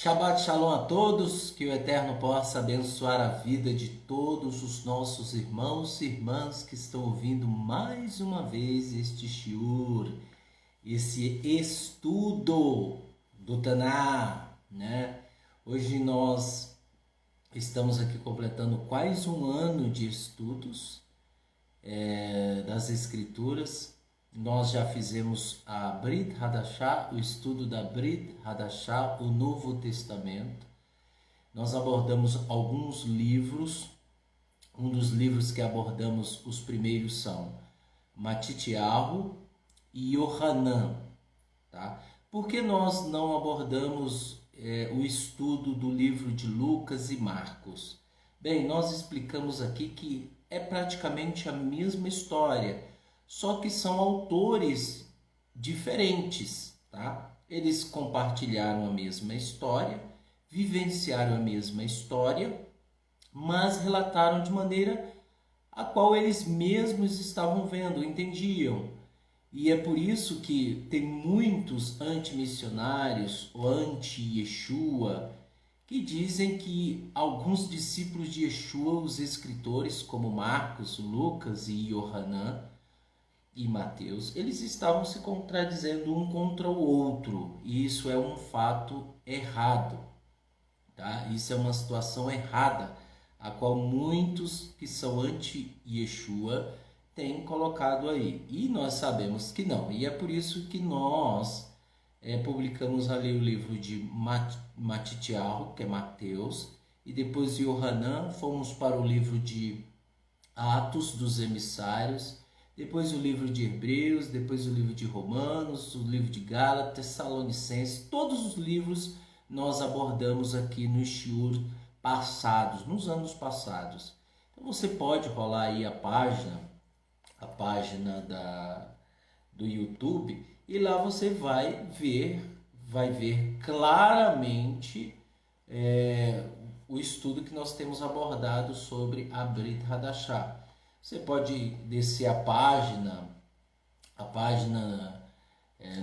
Shabbat Shalom a todos, que o Eterno possa abençoar a vida de todos os nossos irmãos e irmãs que estão ouvindo mais uma vez este shiur, esse estudo do Taná, né? Hoje nós estamos aqui completando quase um ano de estudos das Escrituras. Nós já fizemos a Brit Hadashah, o estudo da Brit Hadashah, o Novo Testamento. Nós abordamos alguns livros. Um dos livros que abordamos, os primeiros são Matityahu e Yohanan. Tá? Por que nós não abordamos o estudo do livro de Lucas e Marcos? Bem, nós explicamos aqui que é praticamente a mesma história, só que são autores diferentes, tá? Eles compartilharam a mesma história, vivenciaram a mesma história, mas relataram de maneira a qual eles mesmos estavam vendo, entendiam. E é por isso que tem muitos antimissionários ou anti-Yeshua que dizem que alguns discípulos de Yeshua, os escritores como Marcos, Lucas e Yohanan e Mateus, eles estavam se contradizendo um contra o outro, e isso é um fato errado, tá? Isso é uma situação errada, a qual muitos que são anti-Yeshua têm colocado aí, e nós sabemos que não, e é por isso que nós publicamos ali o livro de Matityahu, que é Mateus, e depois de Yohanan fomos para o livro de Atos dos Emissários, depois o livro de Hebreus, depois o livro de Romanos, o livro de Gálatas, Tessalonicenses. Todos os livros nós abordamos aqui nos shiur passados, nos anos passados. Então você pode rolar aí a página do YouTube, e lá você vai ver claramente o estudo que nós temos abordado sobre a Brit Hadashah. Você pode descer a página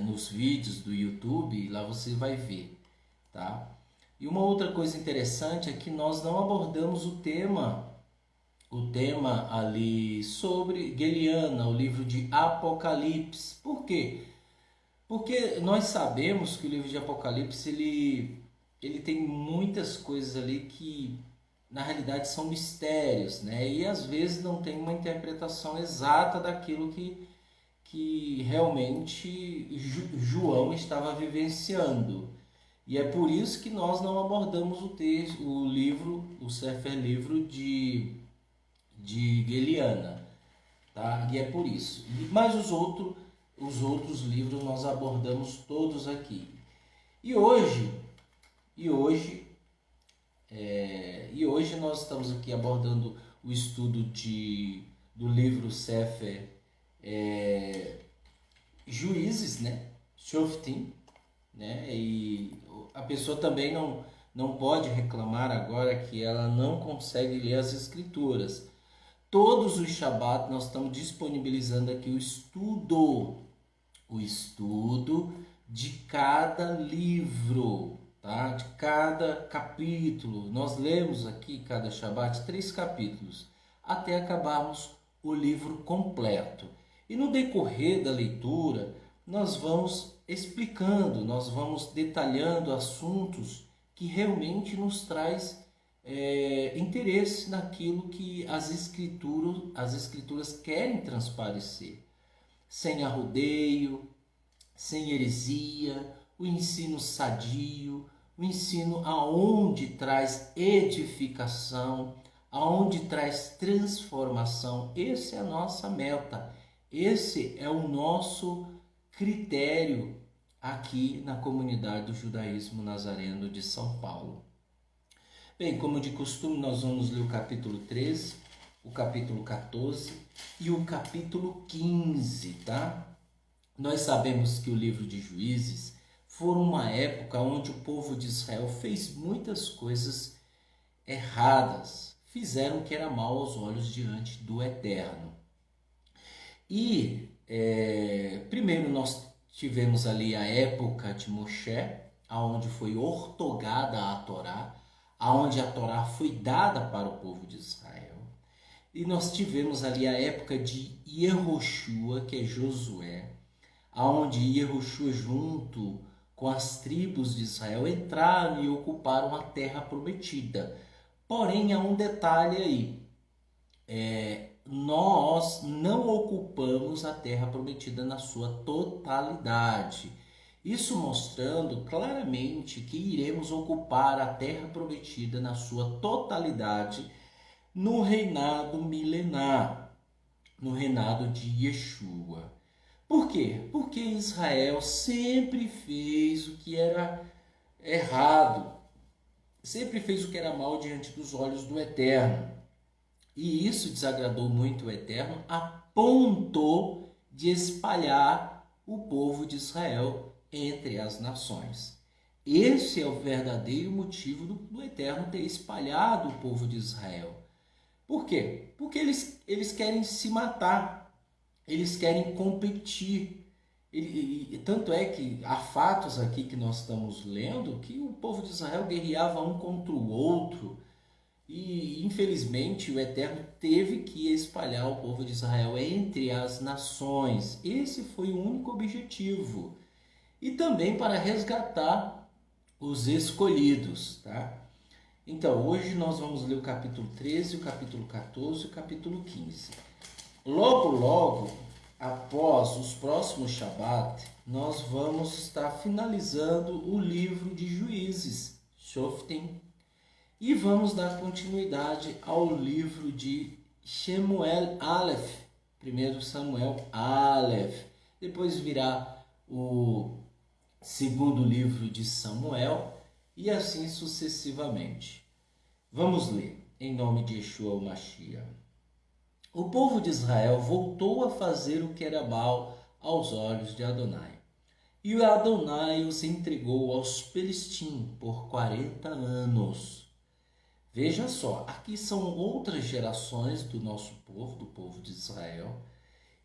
nos vídeos do YouTube, e lá você vai ver, tá? E uma outra coisa interessante é que nós não abordamos o tema ali sobre Geliana, o livro de Apocalipse. Por quê? Porque nós sabemos que o livro de Apocalipse ele tem muitas coisas ali que na realidade são mistérios, né? E às vezes não tem uma interpretação exata daquilo que realmente João estava vivenciando. E é por isso que nós não abordamos o Sefer Livro de Geliana, tá? E é por isso. Mas os outros livros nós abordamos todos aqui. E hoje nós estamos aqui abordando o estudo do livro Sefer Juízes, né? Shoftim, né? E a pessoa também não pode reclamar agora que ela não consegue ler as escrituras. Todos os Shabat nós estamos disponibilizando aqui o estudo de cada livro, tá? De cada capítulo. Nós lemos aqui cada Shabat 3 capítulos, até acabarmos o livro completo. E no decorrer da leitura, nós vamos explicando, nós vamos detalhando assuntos que realmente nos traz interesse naquilo que as escrituras querem transparecer, sem arrodeio, sem heresia, o ensino sadio, o ensino aonde traz edificação, aonde traz transformação. Essa é a nossa meta, esse é o nosso critério aqui na comunidade do judaísmo nazareno de São Paulo. Bem, como de costume, nós vamos ler o capítulo 13, o capítulo 14 e o capítulo 15, tá? Nós sabemos que o livro de Juízes foi uma época onde o povo de Israel fez muitas coisas erradas, fizeram o que era mal aos olhos diante do Eterno. E primeiro nós tivemos ali a época de Moshe, aonde foi ortogada a Torá, aonde a Torá foi dada para o povo de Israel. E nós tivemos ali a época de Yehoshua, que é Josué, aonde Yehoshua junto com as tribos de Israel entraram e ocuparam a terra prometida. Porém, há um detalhe aí. Nós não ocupamos a terra prometida na sua totalidade. Isso mostrando claramente que iremos ocupar a terra prometida na sua totalidade no reinado milenar, no reinado de Yeshua. Por quê? Porque Israel sempre fez o que era errado, sempre fez o que era mal diante dos olhos do Eterno. E isso desagradou muito o Eterno, a ponto de espalhar o povo de Israel entre as nações. Esse é o verdadeiro motivo do Eterno ter espalhado o povo de Israel. Por quê? Porque eles querem se matar, eles querem competir. Tanto é que há fatos aqui que nós estamos lendo que o povo de Israel guerreava um contra o outro. E infelizmente o Eterno teve que espalhar o povo de Israel entre as nações. Esse foi o único objetivo. E também para resgatar os escolhidos, tá? Então, hoje nós vamos ler o capítulo 13, o capítulo 14 e o capítulo 15. Logo, após os próximos Shabat, nós vamos estar finalizando o livro de Juízes, Shoftim, e vamos dar continuidade ao livro de Shemuel Aleph, 1 Samuel Aleph. Depois virá o segundo livro de Samuel e assim sucessivamente. Vamos ler, em nome de Yeshua o Mashiach. O povo de Israel voltou a fazer o que era mal aos olhos de Adonai. E o Adonai os entregou aos Pelistim por 40 anos. Veja só, aqui são outras gerações do nosso povo, do povo de Israel.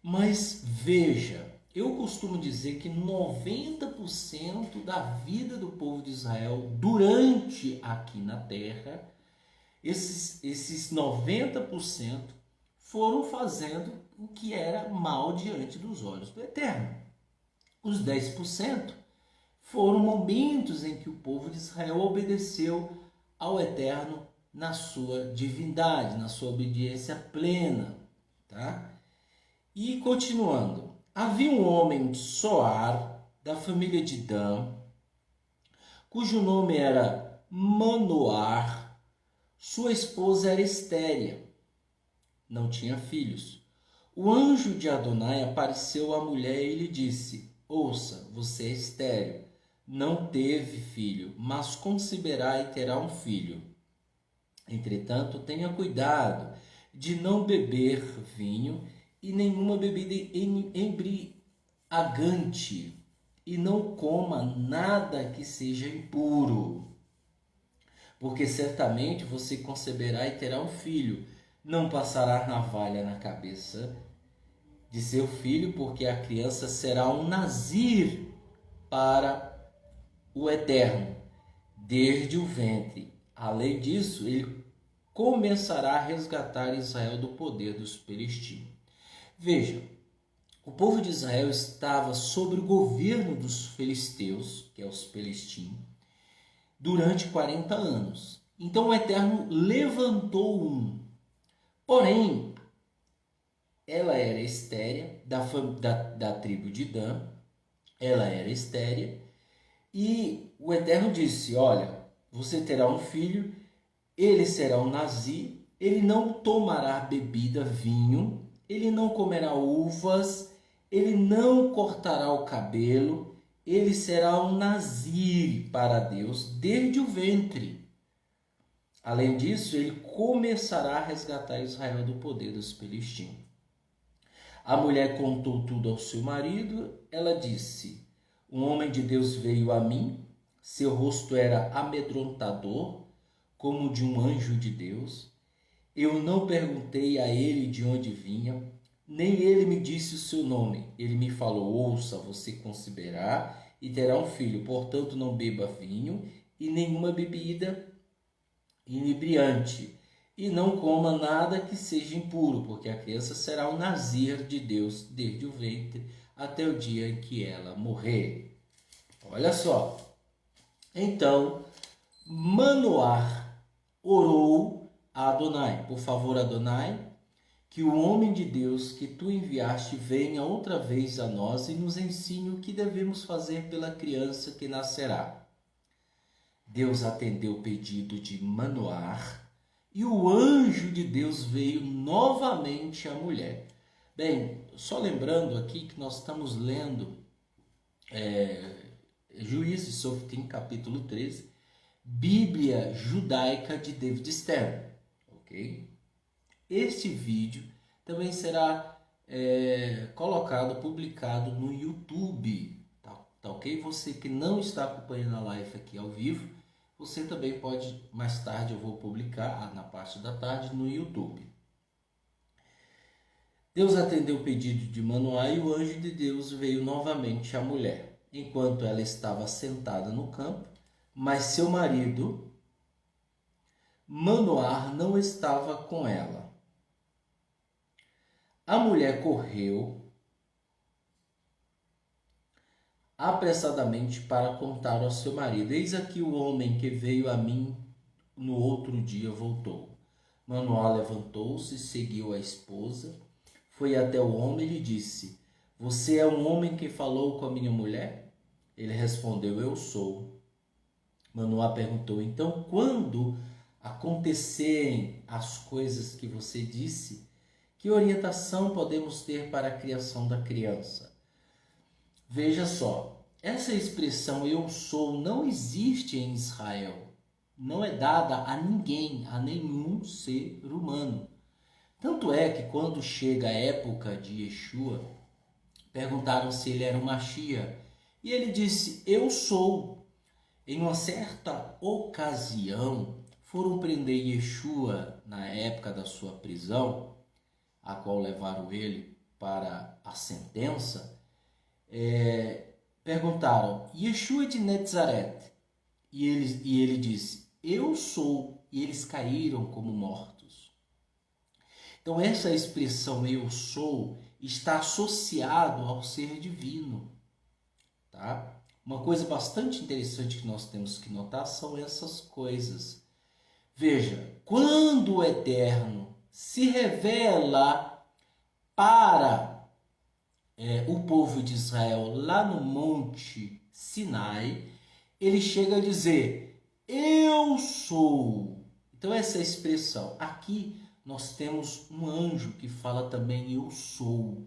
Mas veja, eu costumo dizer que 90% da vida do povo de Israel durante aqui na terra, esses 90% foram fazendo o que era mal diante dos olhos do Eterno. Os 10% foram momentos em que o povo de Israel obedeceu ao Eterno na sua divindade, na sua obediência plena, tá? E continuando, havia um homem de Soar, da família de Dan, cujo nome era Manoar. Sua esposa era estéril, não tinha filhos. O anjo de Adonai apareceu à mulher e lhe disse: ouça, você é estéril, não teve filho, mas conceberá e terá um filho. Entretanto, tenha cuidado de não beber vinho e nenhuma bebida embriagante, e não coma nada que seja impuro, porque certamente você conceberá e terá um filho. Não passará navalha na cabeça de seu filho, porque a criança será um nazir para o Eterno, desde o ventre. Além disso, ele começará a resgatar Israel do poder dos Pelistim. Veja, o povo de Israel estava sob o governo dos filisteus, que é os Pelistim, durante 40 anos. Então o Eterno levantou um. Porém, ela era estéril, da tribo de Dan, ela era estéril, e o Eterno disse: olha, você terá um filho, ele será um nazir, ele não tomará bebida, vinho, ele não comerá uvas, ele não cortará o cabelo, ele será um nazir para Deus desde o ventre. Além disso, ele começará a resgatar Israel do poder dos Pelistim. A mulher contou tudo ao seu marido. Ela disse: um homem de Deus veio a mim, seu rosto era amedrontador, como de um anjo de Deus. Eu não perguntei a ele de onde vinha, nem ele me disse o seu nome. Ele me falou: ouça, você conceberá e terá um filho. Portanto, não beba vinho e nenhuma bebida inebriante, e não coma nada que seja impuro, porque a criança será o nazir de Deus desde o ventre até o dia em que ela morrer. Olha só. Então, Manoá orou a Adonai: por favor, Adonai, que o homem de Deus que tu enviaste venha outra vez a nós e nos ensine o que devemos fazer pela criança que nascerá. Deus atendeu o pedido de Manoá e o anjo de Deus veio novamente à mulher. Bem, só lembrando aqui que nós estamos lendo Juízes Softim, capítulo 13, Bíblia Judaica de David Stern, ok? Este vídeo também será colocado, publicado no YouTube, tá ok? Você que não está acompanhando a live aqui ao vivo, você também pode, mais tarde eu vou publicar, na parte da tarde, no YouTube. Deus atendeu o pedido de Manoá e o anjo de Deus veio novamente à mulher, enquanto ela estava sentada no campo, mas seu marido, Manoá, não estava com ela. A mulher correu apressadamente para contar ao seu marido: eis aqui o homem que veio a mim no outro dia voltou. Manoá levantou-se, seguiu a esposa, foi até o homem e lhe disse: você é um homem que falou com a minha mulher? Ele respondeu: eu sou. Manoá perguntou: então, quando acontecerem as coisas que você disse, que orientação podemos ter para a criação da criança? Veja só, essa expressão eu sou não existe em Israel. Não é dada a ninguém, a nenhum ser humano. Tanto é que quando chega a época de Yeshua, perguntaram se ele era um Machia. E ele disse: eu sou. Em uma certa ocasião, foram prender Yeshua na época da sua prisão, a qual levaram ele para a sentença. Perguntaram: Yeshua de Nazaré? E ele disse: eu sou. E eles caíram como mortos. Então essa expressão eu sou está associado ao ser divino, tá? Uma coisa bastante interessante que nós temos que notar são essas coisas. Veja, quando o Eterno se revela para o povo de Israel lá no Monte Sinai, ele chega a dizer: eu sou. Então essa expressão, aqui nós temos um anjo que fala também eu sou.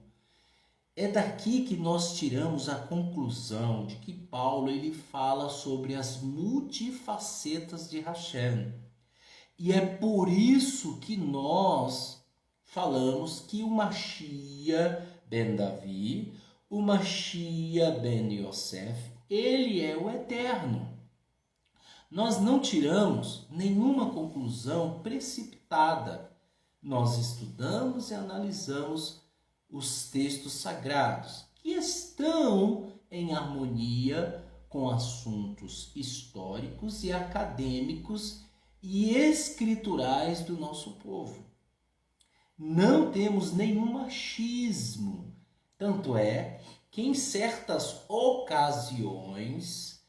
É daqui que nós tiramos a conclusão de que Paulo ele fala sobre as multifacetas de Hashem. E é por isso que nós falamos que o Machia ben Davi, o Machia ben Yosef, ele é o Eterno. Nós não tiramos nenhuma conclusão precipitada. Nós estudamos e analisamos os textos sagrados, que estão em harmonia com assuntos históricos e acadêmicos e escriturais do nosso povo. Não temos nenhum machismo, tanto é que em certas ocasiões,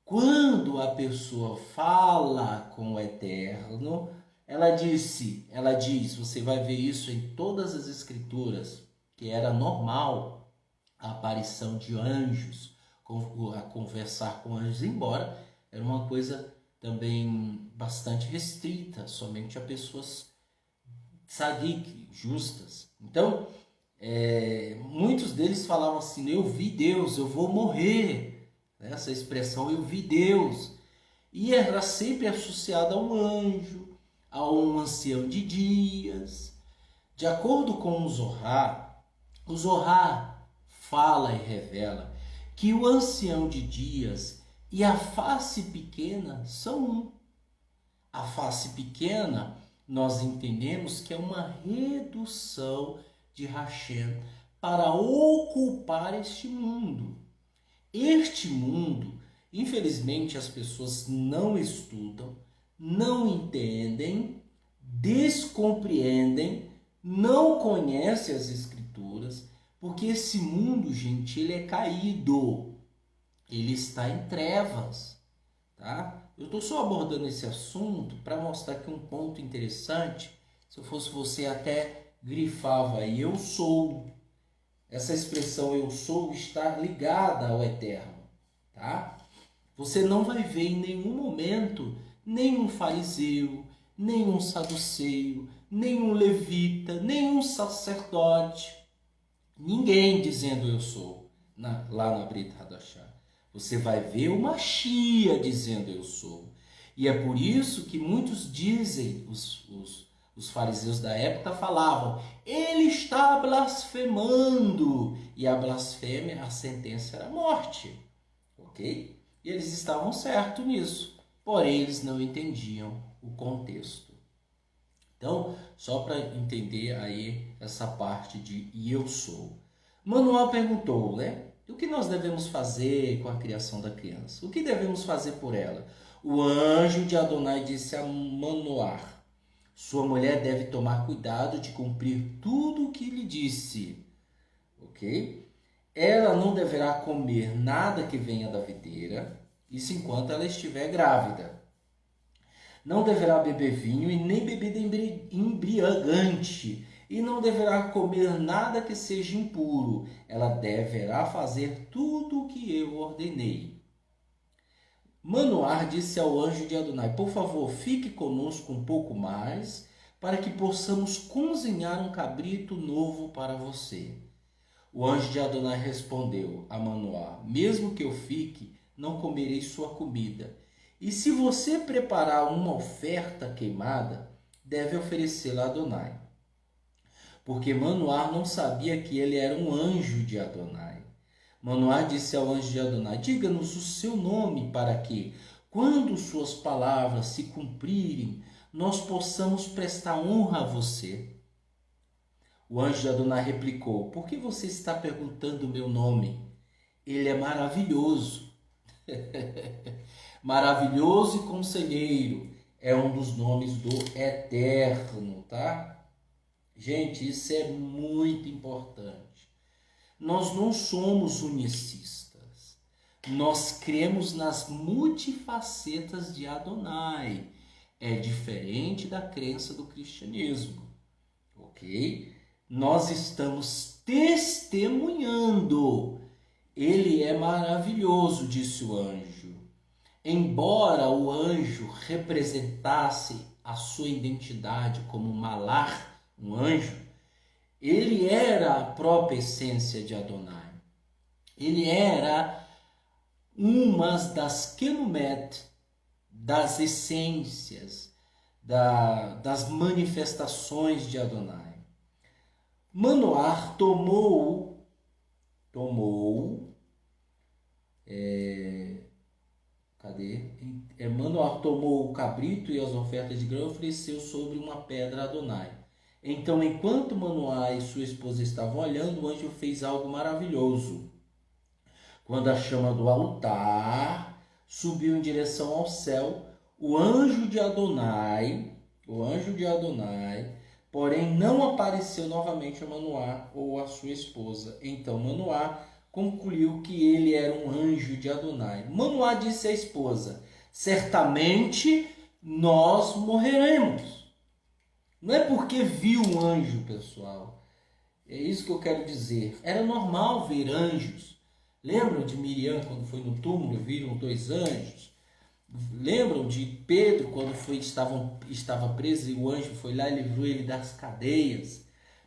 quando a pessoa fala com o Eterno, ela diz, você vai ver isso em todas as escrituras, que era normal a aparição de anjos, a conversar com anjos, embora era uma coisa também bastante restrita, somente a pessoas tzadik, justas. Então, muitos deles falavam assim: eu vi Deus, eu vou morrer. Essa expressão, eu vi Deus. E era sempre associada a um anjo, a um ancião de dias. De acordo com o Zohar fala e revela que o ancião de dias e a face pequena são um. A face pequena, nós entendemos que é uma redução de Hashem para ocupar este mundo. Este mundo, infelizmente, as pessoas não estudam, não entendem, descompreendem, não conhecem as Escrituras, porque esse mundo, gente, ele é caído, ele está em trevas, tá? Eu estou só abordando esse assunto para mostrar aqui um ponto interessante. Se eu fosse você, até grifava aí, eu sou. Essa expressão eu sou está ligada ao eterno, tá? Você não vai ver em nenhum momento nenhum fariseu, nenhum saduceu, nenhum levita, nenhum sacerdote, ninguém dizendo eu sou, lá na Brit Hadashah. Você vai ver o Mashiach dizendo eu sou. E é por isso que muitos dizem, os fariseus da época falavam, ele está blasfemando. E a blasfêmia, a sentença era morte. Ok? E eles estavam certos nisso. Porém, eles não entendiam o contexto. Então, só para entender aí essa parte de e eu sou. Manuel perguntou, né? O que nós devemos fazer com a criação da criança? O que devemos fazer por ela? O anjo de Adonai disse a Manoar, sua mulher deve tomar cuidado de cumprir tudo o que lhe disse. Ok? Ela não deverá comer nada que venha da videira, isso enquanto ela estiver grávida. Não deverá beber vinho e nem bebida embriagante, e não deverá comer nada que seja impuro. Ela deverá fazer tudo o que eu ordenei. Manoar disse ao anjo de Adonai, por favor, fique conosco um pouco mais, para que possamos cozinhar um cabrito novo para você. O anjo de Adonai respondeu a Manoar, mesmo que eu fique, não comerei sua comida. E se você preparar uma oferta queimada, deve oferecê-la a Adonai. Porque Manoar não sabia que ele era um anjo de Adonai. Manoar disse ao anjo de Adonai, diga-nos o seu nome para que, quando suas palavras se cumprirem, nós possamos prestar honra a você. O anjo de Adonai replicou, por que você está perguntando o meu nome? Ele é maravilhoso. Maravilhoso e conselheiro é um dos nomes do Eterno, tá? Gente, isso é muito importante. Nós não somos unicistas. Nós cremos nas multifacetas de Adonai. É diferente da crença do cristianismo, ok? Nós estamos testemunhando. Ele é maravilhoso, disse o anjo. Embora o anjo representasse a sua identidade como Malar, um anjo, ele era a própria essência de Adonai. Ele era uma das kenumet, das essências, das manifestações de Adonai. Manoar tomou Manoar tomou o cabrito e as ofertas de grão e ofereceu sobre uma pedra a Adonai. Então, enquanto Manoar e sua esposa estavam olhando, o anjo fez algo maravilhoso. Quando a chama do altar subiu em direção ao céu, o anjo de Adonai, porém não apareceu novamente a Manoar ou a sua esposa. Então Manoar concluiu que ele era um anjo de Adonai. Manoar disse à esposa, certamente nós morreremos. Não é porque viu um anjo, pessoal. É isso que eu quero dizer. Era normal ver anjos. Lembram de Miriam quando foi no túmulo, viram 2 anjos? Lembram de Pedro quando estava preso e o anjo foi lá e livrou ele das cadeias?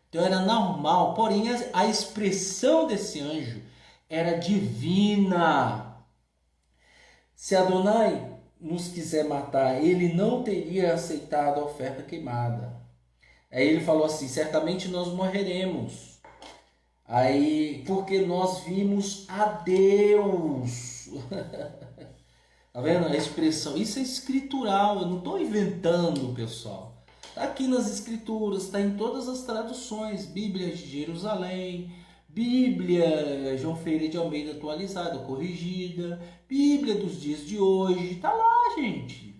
Então era normal, porém a expressão desse anjo era divina. Se Adonai nos quiser matar, ele não teria aceitado a oferta queimada. Aí ele falou assim, certamente nós morreremos. Aí, porque nós vimos a Deus. Tá vendo a expressão? Isso é escritural, eu não estou inventando, pessoal. Está aqui nas escrituras, está em todas as traduções. Bíblia de Jerusalém, Bíblia João Ferreira de Almeida atualizada, corrigida, Bíblia dos dias de hoje, tá lá, gente.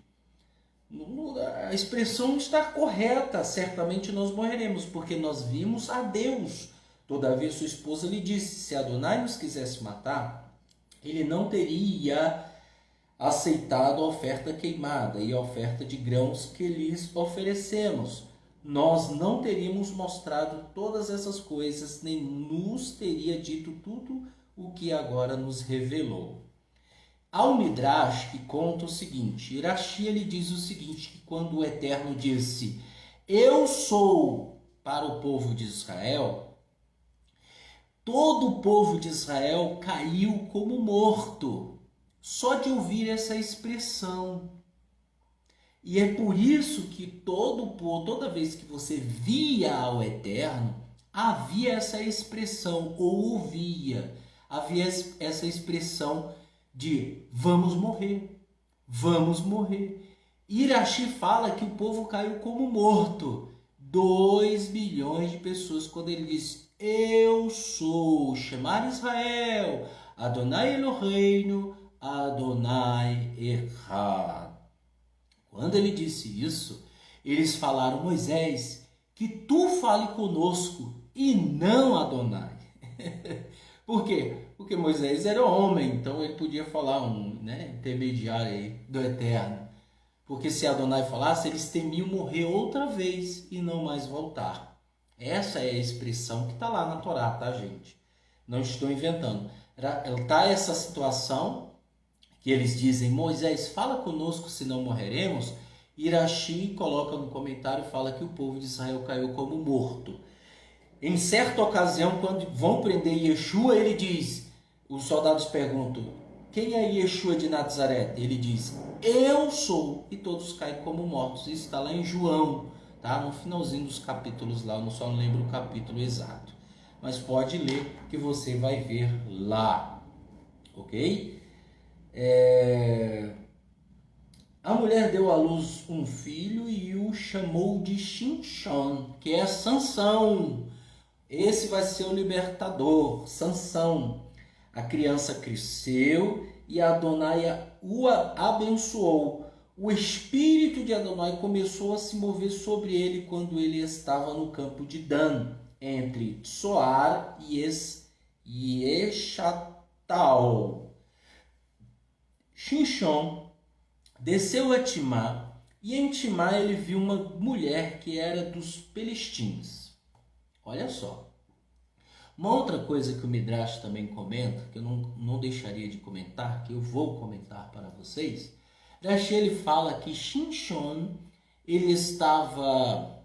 A expressão está correta, certamente nós morreremos, porque nós vimos a Deus. Todavia sua esposa lhe disse, se Adonai nos quisesse matar, ele não teria aceitado a oferta queimada e a oferta de grãos que lhes oferecemos. Nós não teríamos mostrado todas essas coisas, nem nos teria dito tudo o que agora nos revelou. Há um Midrash que conta o seguinte, Irashi ele diz o seguinte, que quando o Eterno disse, eu sou para o povo de Israel, todo o povo de Israel caiu como morto, só de ouvir essa expressão. E é por isso que toda vez que você via ao Eterno, havia essa expressão, ou ouvia, havia essa expressão de vamos morrer, vamos morrer. Irashi fala que o povo caiu como morto. 2 bilhões de pessoas, quando ele diz, eu sou, Shema Israel, Adonai Eloheinu, Adonai Echad. Quando ele disse isso, eles falaram, Moisés, que tu fale conosco e não Adonai. Por quê? Porque Moisés era homem, então ele podia falar intermediário aí do Eterno. Porque se Adonai falasse, eles temiam morrer outra vez e não mais voltar. Essa é a expressão que está lá na Torá, tá, gente? Não estou inventando. Está essa situação que eles dizem, Moisés, fala conosco, senão morreremos. Irashi coloca no comentário, fala que o povo de Israel caiu como morto. Em certa ocasião, quando vão prender Yeshua, ele diz, os soldados perguntam, quem é Yeshua de Nazaré? Ele diz, eu sou, e todos caem como mortos. Isso está lá em João, tá? No finalzinho dos capítulos lá, eu só não lembro o capítulo exato. Mas pode ler que você vai ver lá, ok? A mulher deu à luz um filho e o chamou de Shimshon, que é Sansão. Esse vai ser o libertador, Sansão. A criança cresceu e Adonai o abençoou. O espírito de Adonai começou a se mover sobre ele quando ele estava no campo de Dan, entre Tsoar e Eschatal. Shimshon desceu a Timá, e em Timá ele viu uma mulher que era dos Pelistins. Olha só. Uma outra coisa que o Midrash também comenta, que eu não deixaria de comentar, que eu vou comentar para vocês, Rashi ele fala que Shimshon, ele estava,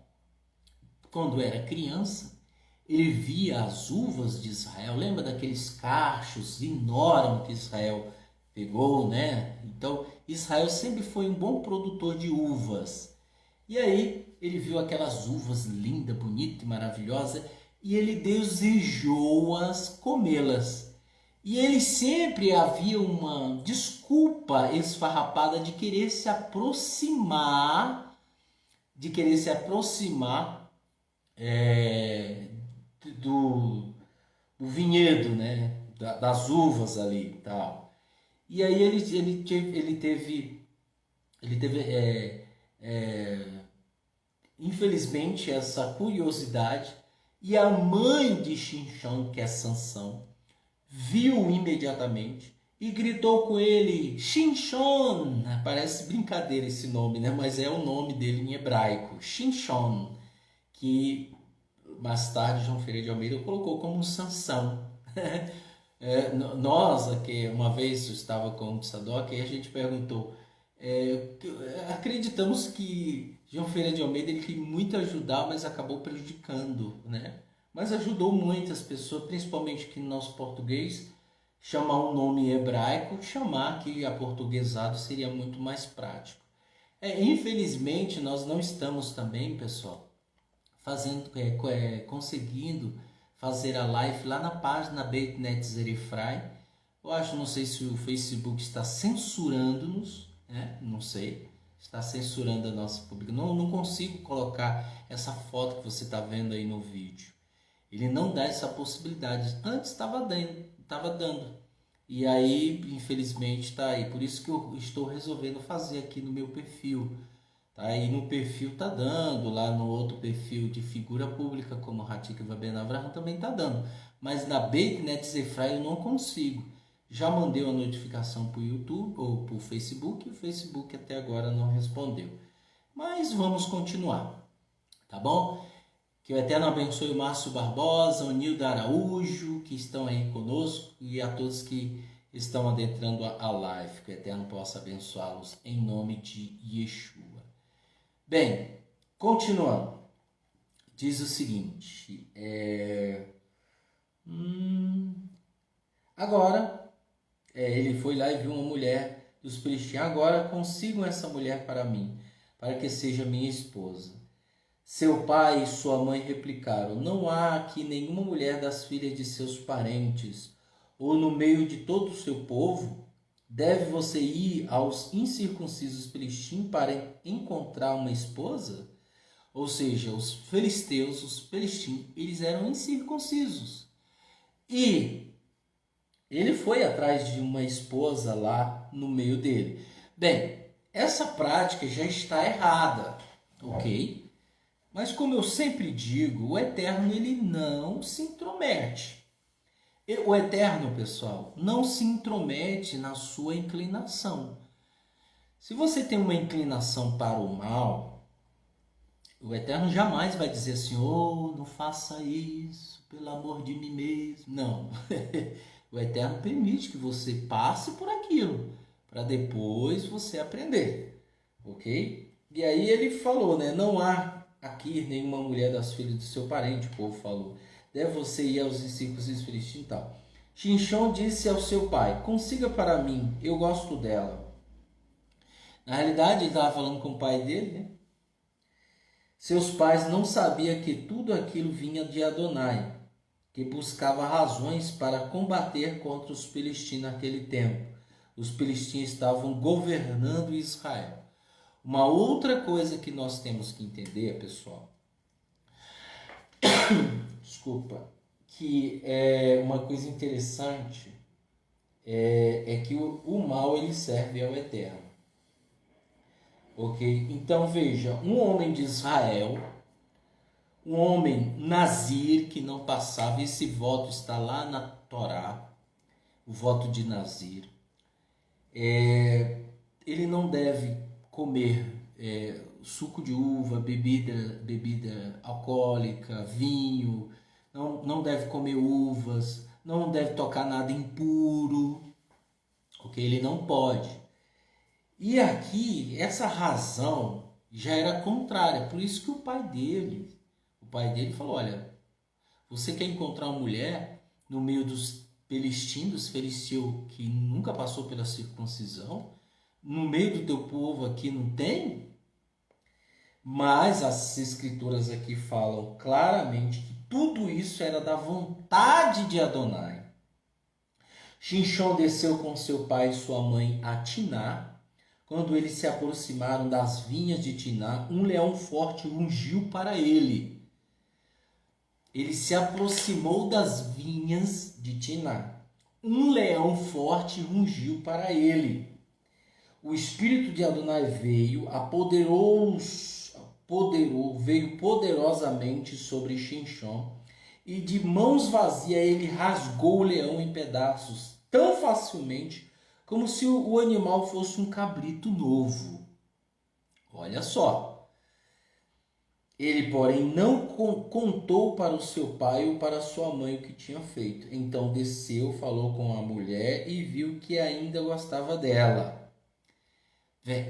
quando era criança, ele via as uvas de Israel, lembra daqueles cachos enormes que Israel pegou, né? Então, Israel sempre foi um bom produtor de uvas. E aí, ele viu aquelas uvas lindas, bonitas e maravilhosas, e ele desejou-as comê-las. E ele sempre havia uma desculpa esfarrapada de querer se aproximar, do vinhedo, né? Das uvas ali e tal. E aí ele teve infelizmente essa curiosidade, e a mãe de Shimshon, que é Sansão, viu imediatamente e gritou com ele, Shimshon, parece brincadeira esse nome, né? Mas é o nome dele em hebraico, Shimshon, que mais tarde João Ferreira de Almeida colocou como Sansão. Nós aqui, uma vez eu estava com o Sadoc e a gente perguntou, acreditamos que João Ferreira de Almeida ele queria muito ajudar, mas acabou prejudicando, né? Mas ajudou muitas pessoas, principalmente que no nosso português, chamar um nome hebraico, chamar que aportuguesado seria muito mais prático. Infelizmente, nós não estamos também, pessoal, conseguindo fazer a live lá na página Beit Net Zerifrai. Eu acho, não sei se o Facebook está censurando-nos, né? Não sei, está censurando a nossa publicação. Não consigo colocar essa foto que você está vendo aí no vídeo. Ele não dá essa possibilidade. Antes estava dando. E aí, infelizmente, está aí. Por isso que eu estou resolvendo fazer aqui no meu perfil. Tá? E no perfil tá dando, lá no outro perfil de figura pública, como Ratika Vaben Avraham, também tá dando. Mas na Beit.net Zefra eu não consigo. Já mandei uma notificação para o YouTube ou para o Facebook, e o Facebook até agora não respondeu. Mas vamos continuar, tá bom? Que o Eterno abençoe o Márcio Barbosa, o Nildo Araújo, que estão aí conosco, e a todos que estão adentrando a live. Que o Eterno possa abençoá-los em nome de Yeshua. Bem, continuando. Diz o seguinte. Agora, ele foi lá e viu uma mulher dos filisteus. Agora consigam essa mulher para mim, para que seja minha esposa. Seu pai e sua mãe replicaram: não há aqui nenhuma mulher das filhas de seus parentes, ou no meio de todo o seu povo. Deve você ir aos incircuncisos filisteus para encontrar uma esposa? Ou seja, os filisteus, os filisteus, eles eram incircuncisos. E ele foi atrás de uma esposa lá no meio dele. Bem, essa prática já está errada, ok? Mas como eu sempre digo, o Eterno ele não se intromete. O Eterno, pessoal, não se intromete na sua inclinação. Se você tem uma inclinação para o mal, o Eterno jamais vai dizer assim: oh, não faça isso, pelo amor de mim mesmo. Não. O Eterno permite que você passe por aquilo, para depois você aprender. Ok? E aí ele falou, né? Não há aqui nenhuma mulher das filhas do seu parente, o povo falou. Deve você ir aos incircuncisos filisteus e tal. Shinshon disse ao seu pai: consiga para mim, eu gosto dela. Na realidade, ele estava falando com o pai dele, né? Seus pais não sabiam que tudo aquilo vinha de Adonai, que buscava razões para combater contra os filisteus naquele tempo. Os filisteus estavam governando Israel. Uma outra coisa que nós temos que entender, pessoal, desculpa, que é uma coisa interessante, é que o mal ele serve ao Eterno. Ok? Então veja, um homem de Israel, um homem nazir que não passava, esse voto está lá na Torá, o voto de nazir, ele não deve comer suco de uva, bebida alcoólica, vinho, não deve comer uvas, não deve tocar nada impuro, ok? Ele não pode. E aqui, essa razão já era contrária, por isso que o pai dele falou: olha, você quer encontrar uma mulher no meio dos filisteus, que nunca passou pela circuncisão, no meio do teu povo aqui não tem? Mas as escrituras aqui falam claramente que tudo isso era da vontade de Adonai. Shinshon desceu com seu pai e sua mãe a Tiná. Quando eles se aproximaram das vinhas de Tiná, um leão forte rugiu para ele. Ele se aproximou das vinhas de Tiná. Um leão forte rugiu para ele. O Espírito de Adonai veio poderosamente sobre Shinshon, e de mãos vazias ele rasgou o leão em pedaços tão facilmente como se o animal fosse um cabrito novo. Olha só. Ele, porém, não contou para o seu pai ou para sua mãe o que tinha feito. Então desceu, falou com a mulher e viu que ainda gostava dela.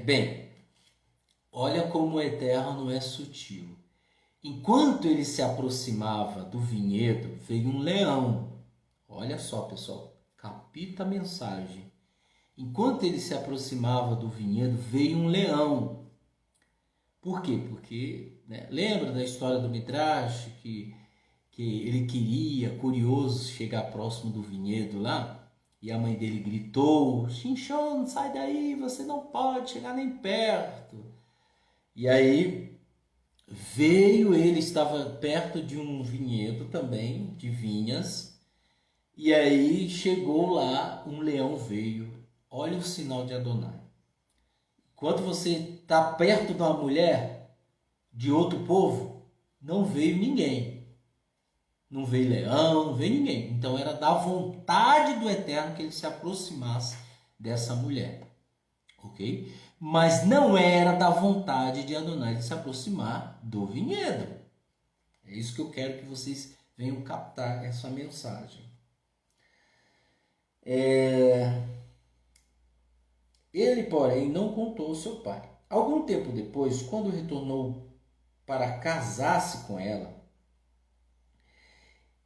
Bem, olha como o Eterno é sutil. Enquanto ele se aproximava do vinhedo, veio um leão. Olha só, pessoal, capta a mensagem. Enquanto ele se aproximava do vinhedo, veio um leão. Por quê? Porque, lembra da história do Midrash, que ele queria, curioso, chegar próximo do vinhedo lá? E a mãe dele gritou: Shinshon, sai daí, você não pode chegar nem perto. E aí Veio, ele estava perto de um vinhedo também, de vinhas, e aí chegou lá, um leão veio. Olha o sinal de Adonai. Quando você está perto de uma mulher, de outro povo, não veio ninguém. Não veio leão, não veio ninguém. Então era da vontade do Eterno que ele se aproximasse dessa mulher. Ok? Mas não era da vontade de Adonai de se aproximar do vinhedo. É isso que eu quero que vocês venham captar essa mensagem. Ele, porém, não contou ao seu pai. Algum tempo depois, quando retornou para casar-se com ela,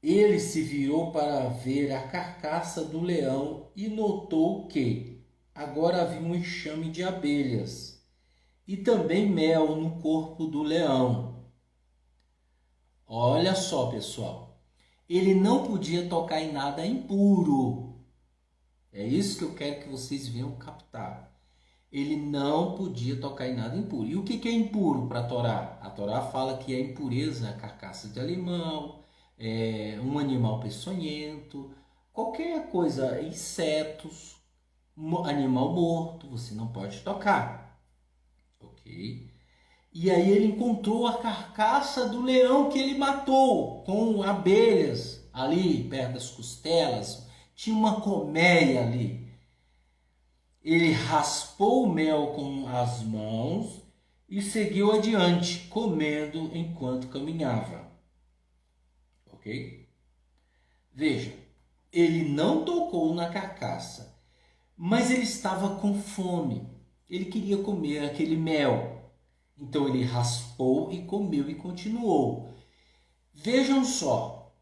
ele se virou para ver a carcaça do leão e notou que agora havia um enxame de abelhas e também mel no corpo do leão. Olha só, pessoal. Ele não podia tocar em nada impuro. É isso que eu quero que vocês venham captar. Ele não podia tocar em nada impuro. E o que é impuro para a Torá? A Torá fala que é impureza a carcaça de animal, um animal peçonhento, qualquer coisa, insetos, animal morto, você não pode tocar. Ok? E aí ele encontrou a carcaça do leão que ele matou, com abelhas ali perto das costelas. Tinha uma colmeia ali. Ele raspou o mel com as mãos e seguiu adiante, comendo enquanto caminhava. Ok? Veja, ele não tocou na carcaça, mas ele estava com fome. Ele queria comer aquele mel. Então ele raspou e comeu e continuou. Vejam só,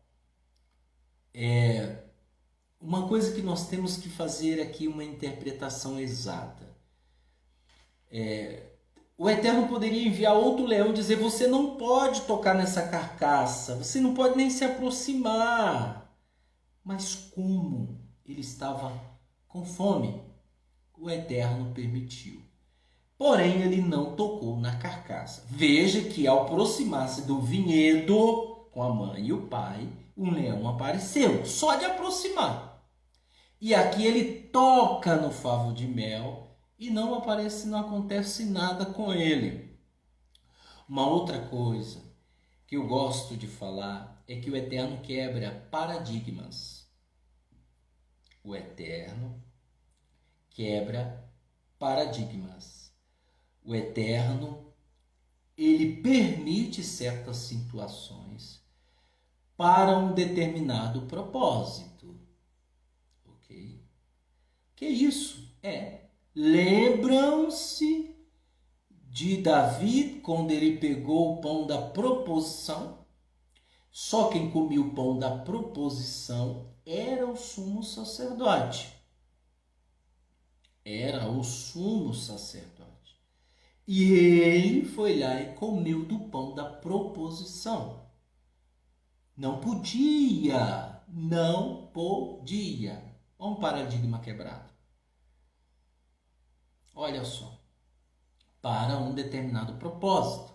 uma coisa que nós temos que fazer aqui, uma interpretação exata. O Eterno poderia enviar outro leão e dizer: você não pode tocar nessa carcaça, você não pode nem se aproximar. Mas como ele estava com fome, o Eterno permitiu. Porém, ele não tocou na carcaça. Veja que ao aproximar-se do vinhedo com a mãe e o pai, um leão apareceu, só de aproximar. E aqui ele toca no favo de mel e não acontece nada com ele. Uma outra coisa que eu gosto de falar é que o Eterno quebra paradigmas. O Eterno quebra paradigmas. O Eterno, ele permite certas situações para um determinado propósito. Ok? Que isso? Lembram-se de Davi quando ele pegou o pão da proposição? Só quem comia o pão da proposição era o sumo sacerdote. Era o sumo sacerdote. E ele foi lá e comeu do pão da proposição. Não podia. Olha um paradigma quebrado. Olha só. Para um determinado propósito.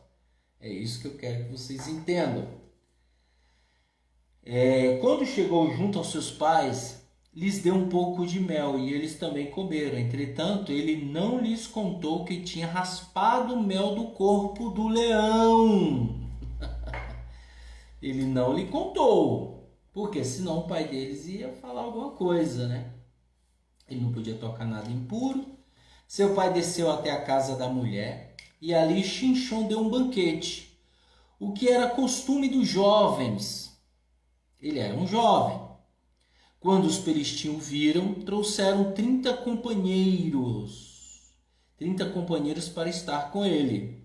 É isso que eu quero que vocês entendam. Quando chegou junto aos seus pais, lhes deu um pouco de mel e eles também comeram. Entretanto, ele não lhes contou que tinha raspado o mel do corpo do leão. Ele não lhe contou, porque senão o pai deles ia falar alguma coisa, né? Ele não podia tocar nada impuro. Seu pai desceu até a casa da mulher e ali Xinxon deu um banquete, o que era costume dos jovens. Ele era um jovem. Quando os filisteus viram, trouxeram 30 companheiros para estar com ele.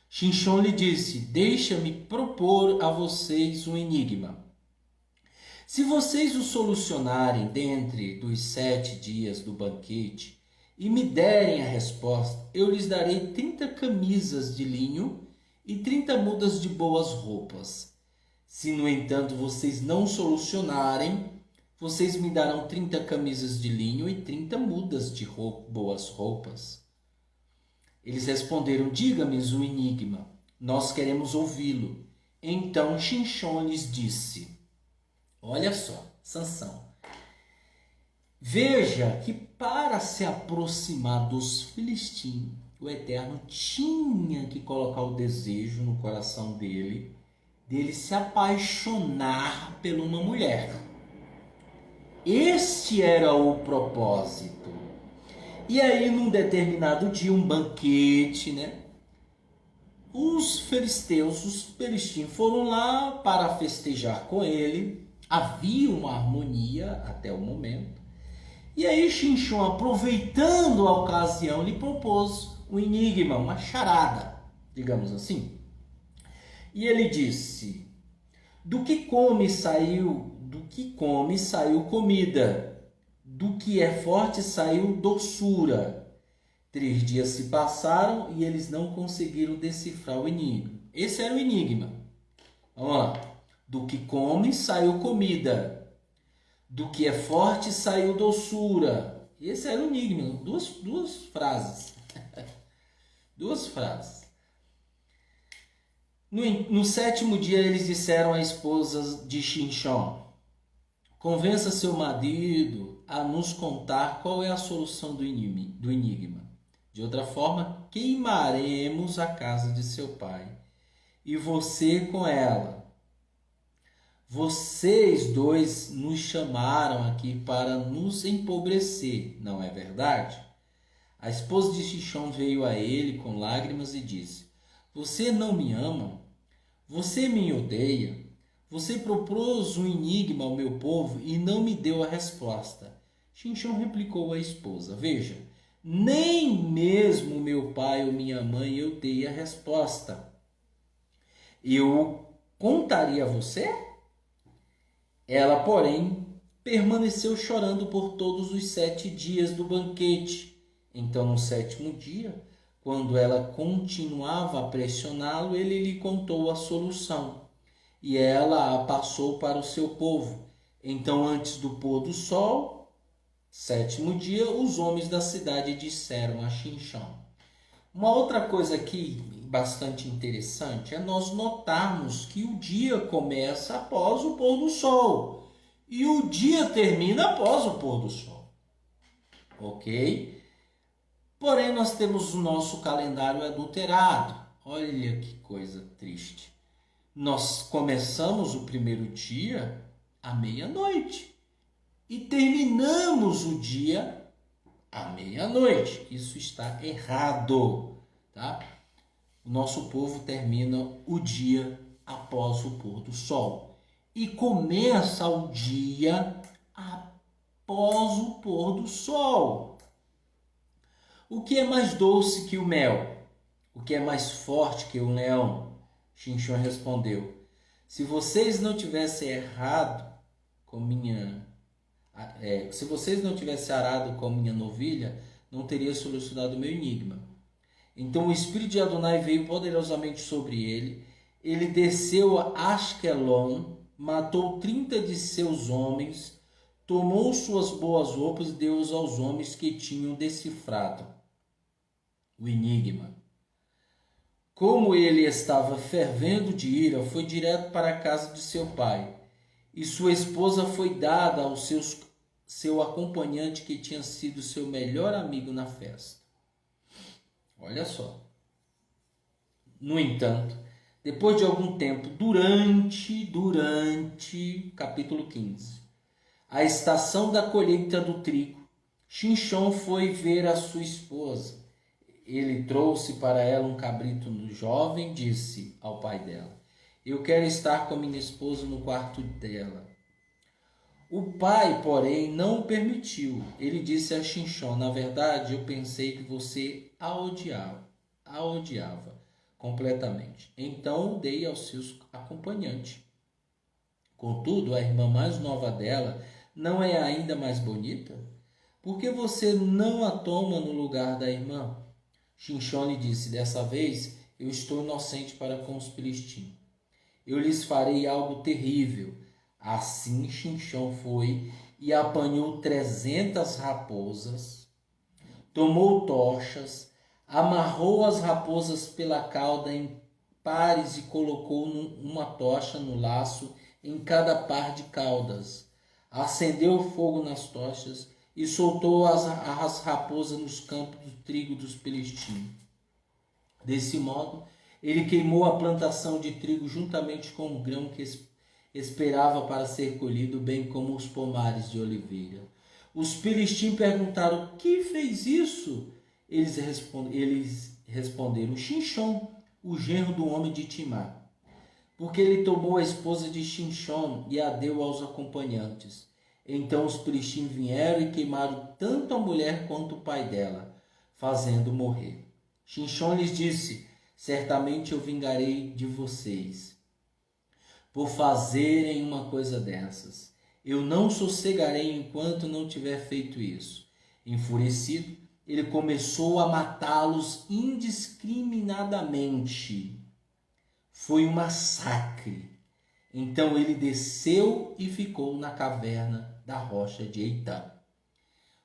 Xinxon lhe disse: deixa-me propor a vocês um enigma. Se vocês o solucionarem dentre dos 7 dias do banquete e me derem a resposta, eu lhes darei 30 camisas de linho e 30 mudas de boas roupas. Se, no entanto, vocês não solucionarem, vocês me darão 30 camisas de linho e 30 mudas de boas roupas. Eles responderam: diga-me um enigma. nós queremos ouvi-lo. Então Xinchon lhes disse, olha só, Sansão, veja que para se aproximar dos filisteus, o Eterno tinha que colocar o desejo no coração dele se apaixonar por uma mulher. Este era o propósito. E aí, num determinado dia, um banquete, né? Os filisteus, os filisteus foram lá para festejar com ele. Havia uma harmonia até o momento. E aí Xinchon, aproveitando a ocasião, lhe propôs um enigma, uma charada, digamos assim. E ele disse, do que come saiu comida, do que é forte saiu doçura. 3 dias se passaram e eles não conseguiram decifrar o enigma. Esse era o enigma. Vamos lá. Do que come saiu comida, do que é forte saiu doçura. Esse era o enigma. Duas frases. Duas frases. No 7º dia eles disseram à esposa de Xinchon, convença seu marido a nos contar qual é a solução do enigma. De outra forma, queimaremos a casa de seu pai, e você com ela. Vocês dois nos chamaram aqui para nos empobrecer, não é verdade? A esposa de Xinchon veio a ele com lágrimas e disse, você não me ama? Você me odeia? Você propôs um enigma ao meu povo e não me deu a resposta. Xinchon replicou à esposa, veja, nem mesmo meu pai ou minha mãe eu dei a resposta. Eu contaria a você? Ela, porém, permaneceu chorando por todos os 7 dias do banquete. Então, no 7º dia, quando ela continuava a pressioná-lo, ele lhe contou a solução. E ela a passou para o seu povo. Então, antes do pôr do sol, 7º dia, os homens da cidade disseram a Xinchon. Uma outra coisa aqui bastante interessante é nós notarmos que o dia começa após o pôr do sol e o dia termina após o pôr do sol. Ok? Porém, nós temos o nosso calendário adulterado. Olha que coisa triste. Nós começamos o primeiro dia à meia-noite e terminamos o dia à meia-noite. Isso está errado, tá? O nosso povo termina o dia após o pôr do sol e começa o dia após o pôr do sol. O que é mais doce que o mel? O que é mais forte que o leão? Xinchon respondeu, se vocês não tivessem arado com minha novilha, não teria solucionado o meu enigma. Então o espírito de Adonai veio poderosamente sobre ele. Ele desceu a Asquelon, matou 30 de seus homens, tomou suas boas roupas e deu-as aos homens que tinham decifrado o enigma. Como ele estava fervendo de ira, foi direto para a casa de seu pai, e sua esposa foi dada ao seu acompanhante que tinha sido seu melhor amigo na festa. Olha só. No entanto, depois de algum tempo, durante capítulo 15, a estação da colheita do trigo, Xinchon foi ver a sua esposa. Ele trouxe para ela um cabrito jovem e disse ao pai dela, eu quero estar com minha esposa no quarto dela. O pai, porém, não o permitiu. Ele disse a Xinchon, na verdade, eu pensei que você a odiava completamente. Então o dei aos seus acompanhantes. Contudo, a irmã mais nova dela não é ainda mais bonita? Por que você não a toma no lugar da irmã? Xinchon lhe disse, dessa vez eu estou inocente para com os filisteus. Eu lhes farei algo terrível. Assim Xinchon foi e apanhou 300 raposas, tomou tochas, amarrou as raposas pela cauda em pares e colocou uma tocha no laço em cada par de caudas. Acendeu o fogo nas tochas e soltou as raposas nos campos do trigo dos filisteus. Desse modo, ele queimou a plantação de trigo juntamente com o grão que esperava para ser colhido, bem como os pomares de oliveira. Os filisteus perguntaram: "Que fez isso?" Eles responderam: "Xinxom, o genro do homem de Timá, porque ele tomou a esposa de Xinxom e a deu aos acompanhantes." Então os filisteus vieram e queimaram tanto a mulher quanto o pai dela, fazendo morrer. Xinxom lhes disse: "Certamente eu vingarei de vocês por fazerem uma coisa dessas. Eu não sossegarei enquanto não tiver feito isso." Enfurecido, ele começou a matá-los indiscriminadamente. Foi um massacre. Então ele desceu e ficou na caverna da rocha de Eitã.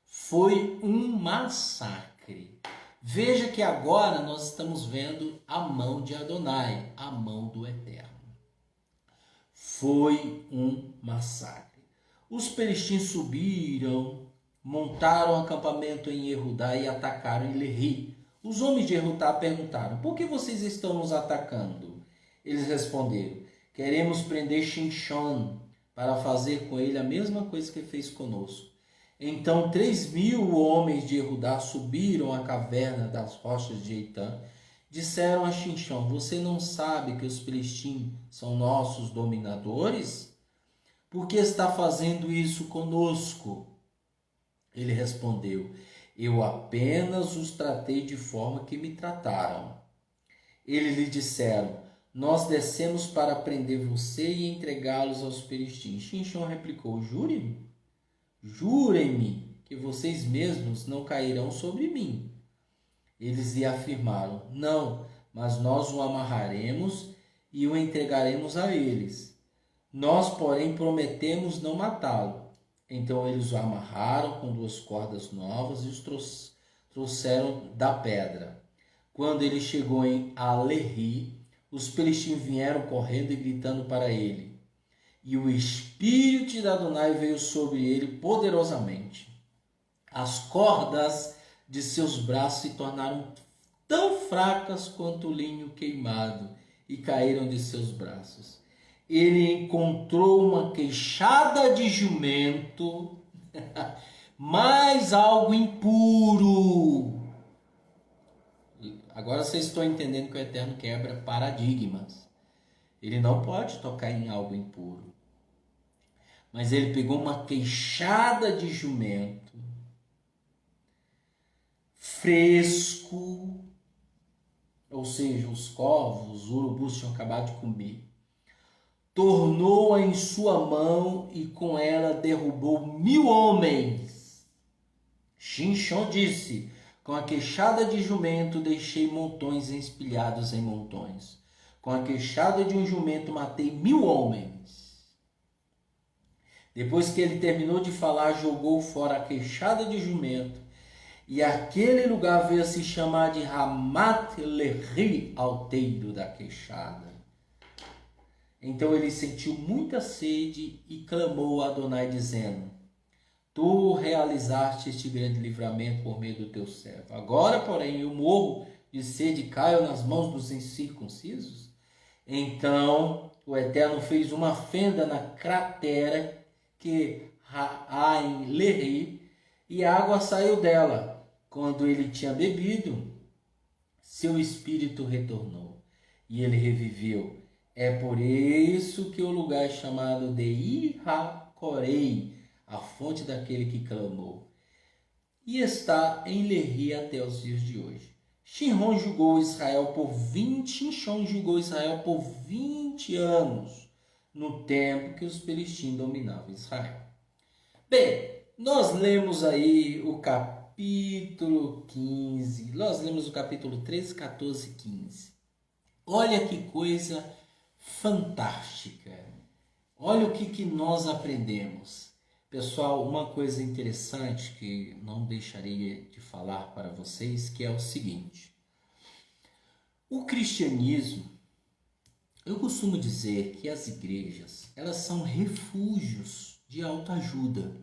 Foi um massacre. Veja que agora nós estamos vendo a mão de Adonai, a mão do Eterno. Foi um massacre. Os filisteus subiram, montaram acampamento em Yehudá e atacaram em Lehi. Os homens de Yehudá perguntaram: "Por que vocês estão nos atacando?" Eles responderam: "Queremos prender Xinxom para fazer com ele a mesma coisa que fez conosco." Então 3.000 homens de Yehudá subiram à caverna das rochas de Eitã. Disseram a Xinxom: "Você não sabe que os filisteus são nossos dominadores? Por que está fazendo isso conosco?" Ele respondeu: "Eu apenas os tratei de forma que me trataram." Eles lhe disseram: "Nós descemos para prender você e entregá-los aos filisteus." Xinxom replicou: Jurem-me que vocês mesmos não cairão sobre mim." Eles lhe afirmaram: "Não, mas nós o amarraremos e o entregaremos a eles. Nós, porém, prometemos não matá-lo." Então eles o amarraram com 2 cordas novas e os trouxeram da pedra. Quando ele chegou em Alehi, os filisteus vieram correndo e gritando para ele. E o Espírito de Adonai veio sobre ele poderosamente. As cordas de seus braços se tornaram tão fracas quanto o linho queimado e caíram de seus braços. Ele encontrou uma queixada de jumento, mais algo impuro. Agora vocês estão entendendo que o Eterno quebra paradigmas. Ele não pode tocar em algo impuro. Mas ele pegou uma queixada de jumento, fresco, ou seja, os corvos, os urubus tinham acabado de comer, tornou-a em sua mão e com ela derrubou 1.000 homens. Xinxom disse: "Com a queixada de jumento deixei montões espilhados em montões. Com a queixada de um jumento matei 1.000 homens." Depois que ele terminou de falar, jogou fora a queixada de jumento, e aquele lugar veio a se chamar de Ramat Lehi, alteiro da queixada. Então ele sentiu muita sede e clamou a Adonai, dizendo: "Tu realizaste este grande livramento por meio do teu servo. Agora, porém, eu morro de sede e caio nas mãos dos incircuncisos." Então o Eterno fez uma fenda na cratera que há em Lehi, e a água saiu dela. Quando ele tinha bebido, seu espírito retornou e ele reviveu. É por isso que o lugar é chamado de Iracorei, a fonte daquele que clamou. E está em Lehi até os dias de hoje. Xinxom julgou Israel por 20 anos, no tempo que os filisteus dominavam Israel. Bem, nós lemos aí o capítulo 15, nós lemos o capítulo 13, 14 e 15. Olha que coisa fantástica. Olha o que nós aprendemos. Pessoal, uma coisa interessante que não deixaria de falar para vocês, que é o seguinte: o cristianismo, Eu costumo dizer que as igrejas, elas são refúgios de autoajuda.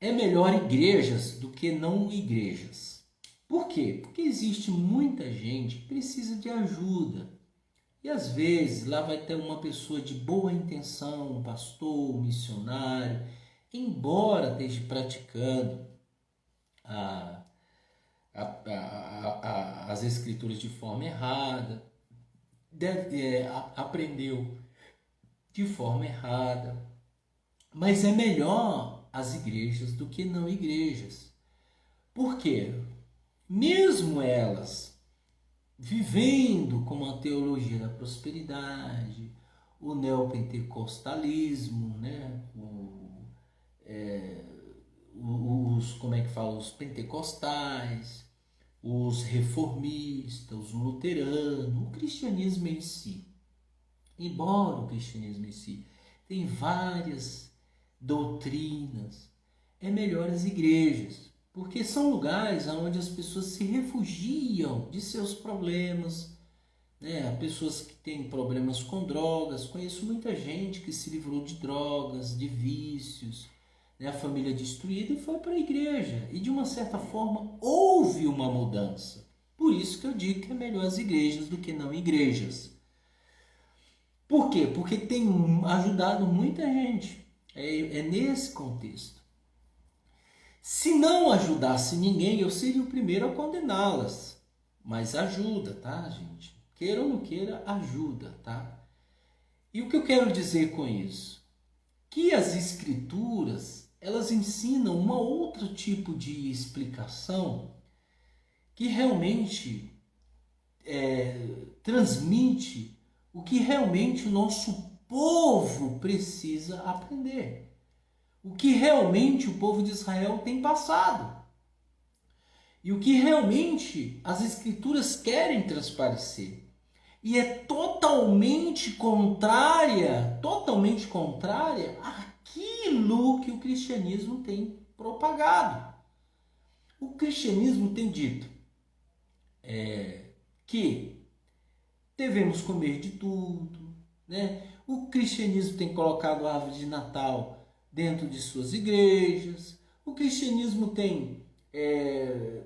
É melhor igrejas do que não igrejas. Por quê? Porque existe muita gente que precisa de ajuda. E às vezes lá vai ter uma pessoa de boa intenção, um pastor, um missionário, embora esteja praticando as escrituras de forma errada, aprendeu de forma errada, mas é melhor as igrejas do que não igrejas. Por quê? Mesmo elas vivendo com a teologia da prosperidade, o neopentecostalismo, né? Como é que fala? Os pentecostais, os reformistas, os luteranos, o cristianismo em si. Embora o cristianismo em si tem várias doutrinas, é melhor as igrejas, porque são lugares onde as pessoas se refugiam de seus problemas, né? Pessoas que têm problemas com drogas, conheço muita gente que se livrou de drogas, de vícios, né? A família destruída e foi para a igreja, e de uma certa forma houve uma mudança. Por isso que eu digo que é melhor as igrejas do que não igrejas. Por quê? Porque tem ajudado muita gente. É nesse contexto. Se não ajudasse ninguém, eu seria o primeiro a condená-las. Mas ajuda, tá, gente? Queira ou não queira, ajuda, tá? E o que eu quero dizer com isso? Que as escrituras, elas ensinam um outro tipo de explicação que realmente transmite o que realmente o nosso povo precisa aprender. O que realmente o povo de Israel tem passado. E o que realmente as escrituras querem transparecer. E é totalmente contrária àquilo que o cristianismo tem propagado. O cristianismo tem dito que devemos comer de tudo, né? O cristianismo tem colocado a árvore de Natal dentro de suas igrejas. O cristianismo tem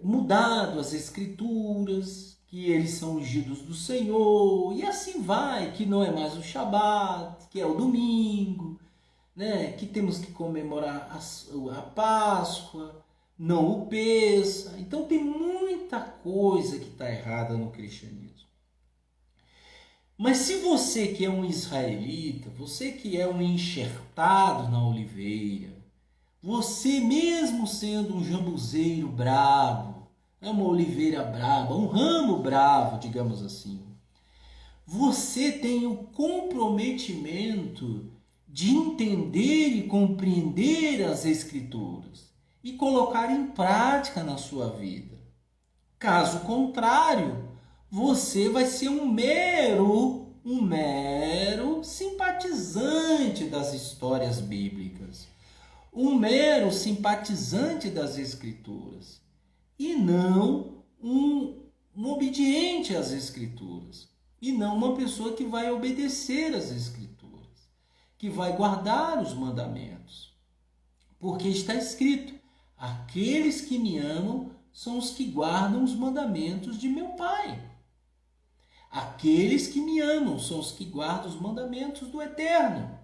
mudado as escrituras, que eles são ungidos do Senhor, e assim vai, que não é mais o Shabat, que é o domingo, né? Que temos que comemorar a Páscoa, não o Pêssar. Então tem muita coisa que está errada no cristianismo. Mas se você que é um israelita, você que é um enxertado na oliveira, você mesmo sendo um jambuzeiro brabo, uma oliveira braba, um ramo bravo, digamos assim, você tem o comprometimento de entender e compreender as escrituras e colocar em prática na sua vida. Caso contrário, você vai ser um mero simpatizante das histórias bíblicas, um mero simpatizante das escrituras e não um obediente às escrituras, e não uma pessoa que vai obedecer às escrituras, que vai guardar os mandamentos, porque está escrito: aqueles que me amam são os que guardam os mandamentos de meu Pai. Aqueles que me amam são os que guardam os mandamentos do Eterno.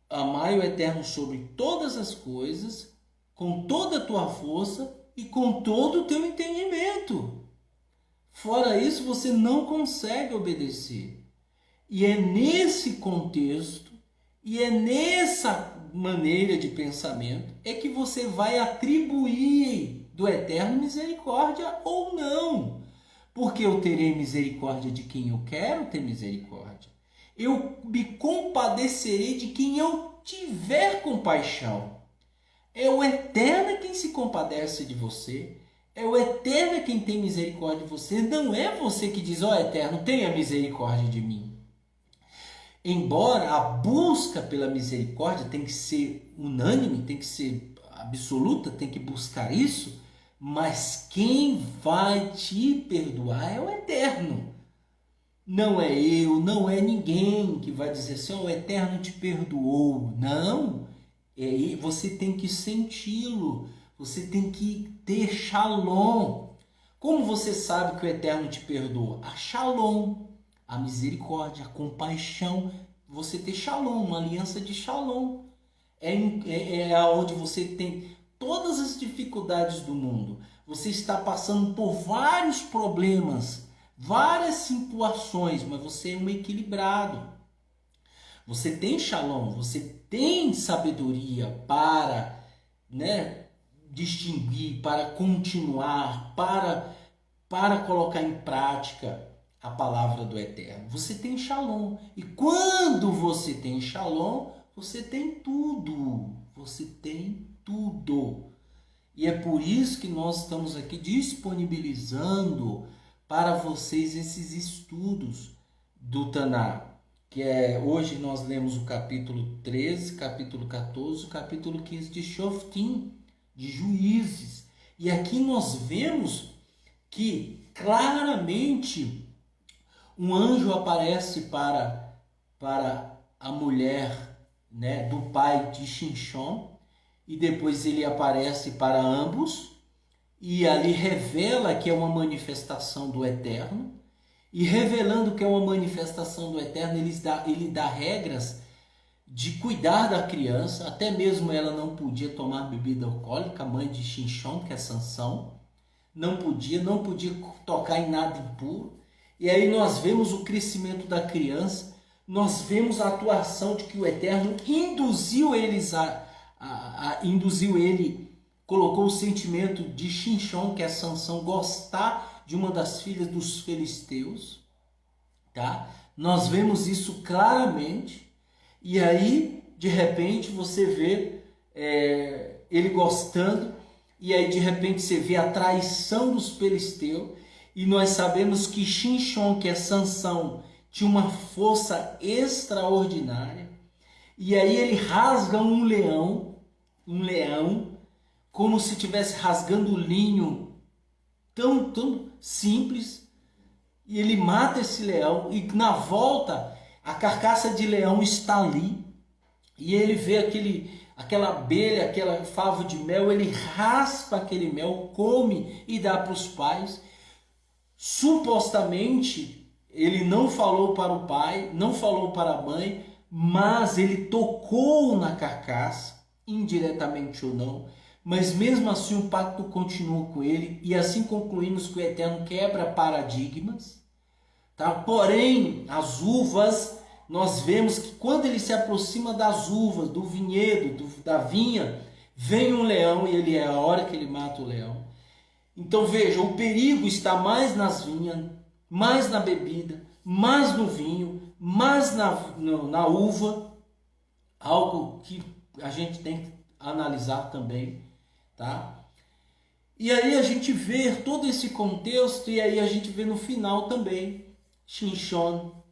Amai o Eterno sobre todas as coisas, com toda a tua força e com todo o teu entendimento. Fora isso, você não consegue obedecer. E é nesse contexto, e é nessa maneira de pensamento, é que você vai atribuir do Eterno misericórdia ou não. Porque eu terei misericórdia de quem eu quero ter misericórdia. Eu me compadecerei de quem eu tiver compaixão. É o Eterno quem se compadece de você. É o Eterno quem tem misericórdia de você. Não é você que diz: ó Eterno, tenha misericórdia de mim. Embora a busca pela misericórdia tem que ser unânime, tem que ser absoluta, tem que buscar isso, mas quem vai te perdoar é o Eterno. Não é eu, não é ninguém que vai dizer assim, o Eterno te perdoou. Não, você tem que senti-lo, você tem que ter shalom. Como você sabe que o Eterno te perdoa? A shalom, a misericórdia, a compaixão. Você ter shalom, uma aliança de shalom. É onde você tem todas as dificuldades do mundo. Você está passando por vários problemas, várias situações, mas você é um equilibrado. Você tem shalom, você tem sabedoria para, né, distinguir, para continuar, para colocar em prática a palavra do Eterno. Você tem shalom. E quando você tem shalom, você tem tudo. Você tem tudo. E é por isso que nós estamos aqui disponibilizando para vocês esses estudos do Taná. Que hoje nós lemos o capítulo 13, capítulo 14, o capítulo 15 de Shoftim, de Juízes. E aqui nós vemos que claramente um anjo aparece para a mulher, né, do pai de Shinshon, e depois ele aparece para ambos, e ali revela que é uma manifestação do Eterno, e revelando que é uma manifestação do Eterno, ele dá regras de cuidar da criança, até mesmo ela não podia tomar bebida alcoólica, a mãe de Shinshon, que é Sansão, não podia tocar em nada impuro. E aí nós vemos o crescimento da criança, nós vemos a atuação de que o Eterno induziu ele, colocou o sentimento de Shinshon, que é Sansão, gostar de uma das filhas dos filisteus, tá? Nós vemos isso claramente, e aí de repente você vê ele gostando, e aí de repente você vê a traição dos filisteus, e nós sabemos que Shinshon, que é Sansão, tinha uma força extraordinária, e aí ele rasga um leão, como se estivesse rasgando linho, tão simples, e ele mata esse leão, e na volta a carcaça de leão está ali, e ele vê aquela abelha, aquela favo de mel, ele raspa aquele mel, come e dá para os pais. Supostamente ele não falou para o pai, não falou para a mãe, mas ele tocou na carcaça, indiretamente ou não, mas mesmo assim o pacto continua com ele, e assim concluímos que o Eterno quebra paradigmas, tá? Porém, as uvas, nós vemos que quando ele se aproxima das uvas, do vinhedo, da vinha, vem um leão, e ele é a hora que ele mata o leão. Então veja, o perigo está mais nas vinhas, mais na bebida, mais no vinho, mais na uva, algo que a gente tem que analisar também, tá? E aí a gente vê todo esse contexto, e aí a gente vê no final também Shinshon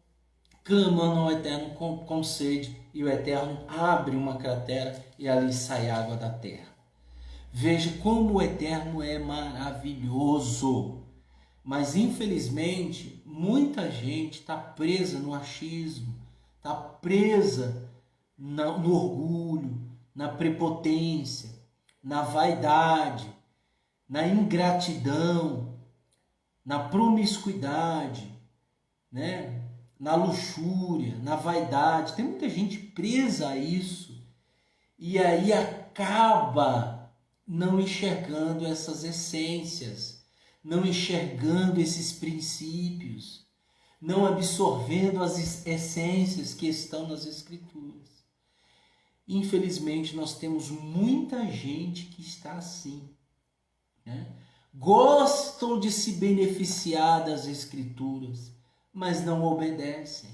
clamando ao Eterno com sede, e o Eterno abre uma cratera e ali sai água da terra. Veja como o Eterno é maravilhoso, mas infelizmente muita gente está presa no achismo, está presa no orgulho, na prepotência, na vaidade, na ingratidão, na promiscuidade, né? Na luxúria, na vaidade. Tem muita gente presa a isso, e aí acaba não enxergando essas essências, não enxergando esses princípios, não absorvendo as essências que estão nas Escrituras. Infelizmente, nós temos muita gente que está assim, né? Gostam de se beneficiar das Escrituras, mas não obedecem.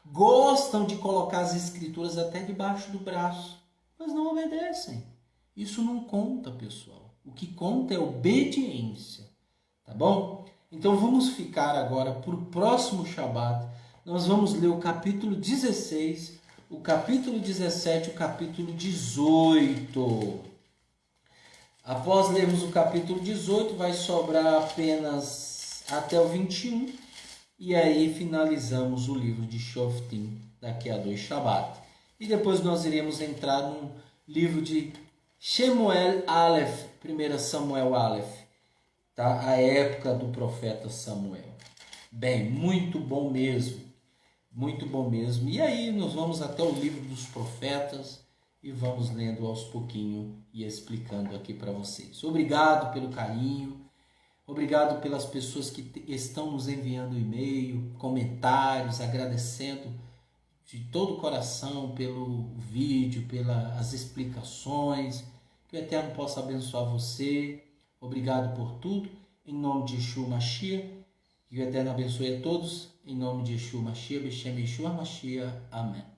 Gostam de colocar as Escrituras até debaixo do braço, mas não obedecem. Isso não conta, pessoal. O que conta é obediência, tá bom? Então vamos ficar agora para o próximo Shabat. Nós vamos ler o capítulo 16, o capítulo 17 e o capítulo 18. Após lermos o capítulo 18, vai sobrar apenas até o 21. E aí finalizamos o livro de Shoftim daqui a 2 Shabat. E depois nós iremos entrar no livro de Shemuel Aleph, 1 Samuel Aleph, tá? A época do profeta Samuel. Bem, muito bom mesmo. Muito bom mesmo. E aí nós vamos até o livro dos profetas e vamos lendo aos pouquinho e explicando aqui para vocês. Obrigado pelo carinho, obrigado pelas pessoas que estão nos enviando e-mail, comentários, agradecendo de todo o coração pelo vídeo, pelas explicações. Que o Eterno possa abençoar você. Obrigado por tudo. Em nome de Yeshua Mashiach. Que o Eterno abençoe a todos. Em nome de Yeshua Mashiach, Beshem Yeshua Mashiach. Amém.